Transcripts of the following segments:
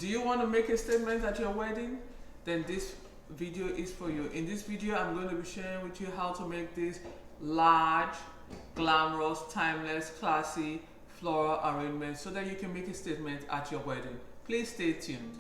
Do you want to make a statement at your wedding? Then this video is for you. In this video, I'm going to be sharing with you how to make this large, glamorous, timeless, classy floral arrangement so that you can make a statement at your wedding. Please stay tuned.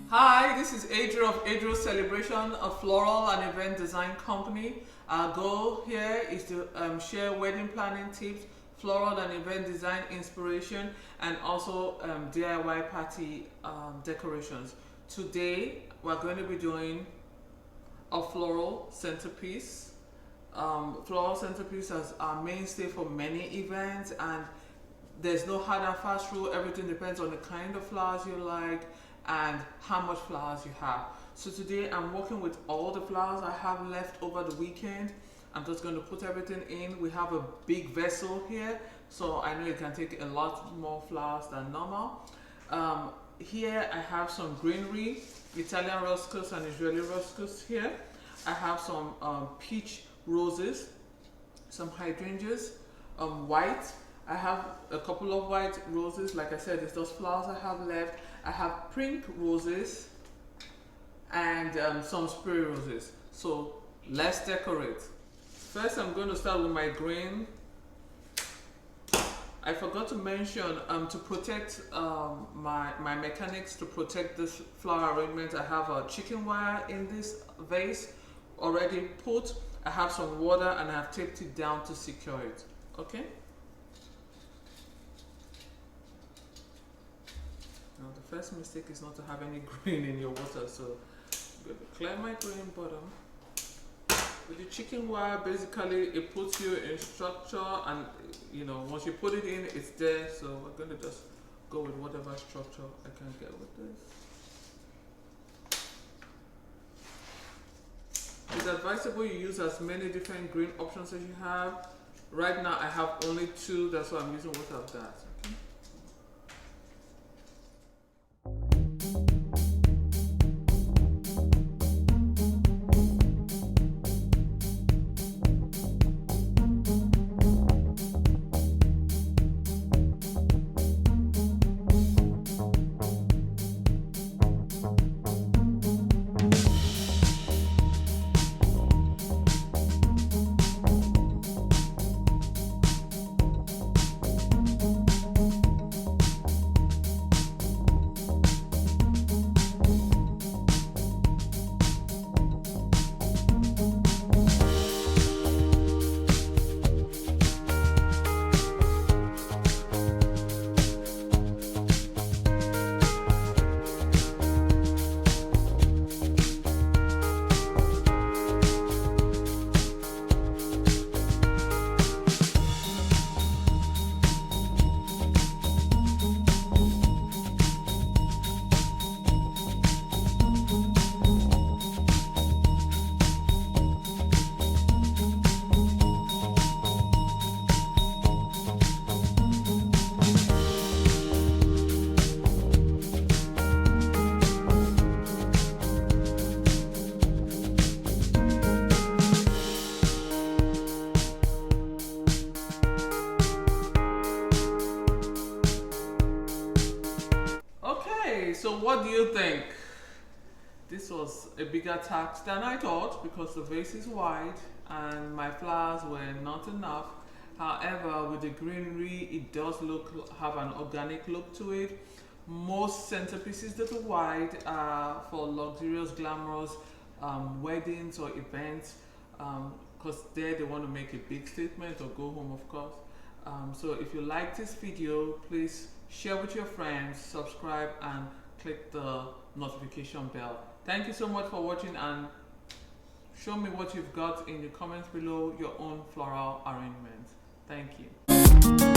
Hi, this is Adriel of Adriel's Celebration, a floral and event design company. Our goal here is to share wedding planning tips, floral and event design inspiration, and also DIY party decorations. Today, we're going to be doing a floral centerpiece. Floral centerpiece is our mainstay for many events, and there's no hard and fast rule. Everything depends on the kind of flowers you like and how much flowers you have. So today I'm working with all the flowers I have left over the weekend. I'm just going to put everything in. We have a big vessel here, so I know it can take a lot more flowers than normal. Here I have some greenery, Italian ruscus and Israeli ruscus here. I have some peach roses, some hydrangeas, white. I have a couple of white roses. Like I said, it's those flowers I have left. I have pink roses and some spray roses. So let's decorate. First, I'm going to start with my green. I forgot to mention to protect my mechanics, to protect this flower arrangement. I have a chicken wire in this vase already put. I have some water and I have taped it down to secure it. Okay. Now the first mistake is not to have any green in your water, so I'm going to clear my green bottom. With the chicken wire, basically it puts you in structure, and you know, once you put it in, it's there. So we're going to just go with whatever structure I can get with this. It's advisable you use as many different green options as you have. Right now I have only two, that's why I'm using what I've got. Okay? So what do you think? This was a bigger task than I thought because the vase is wide and my flowers were not enough. However, with the greenery, it does have an organic look to it. Most centerpieces that are wide are for luxurious, glamorous weddings or events, because there they want to make a big statement or go home, of course. So if you like this video, please share with your friends, subscribe, and click the notification bell. Thank you so much for watching, and show me what you've got in the comments below, your own floral arrangement. Thank you.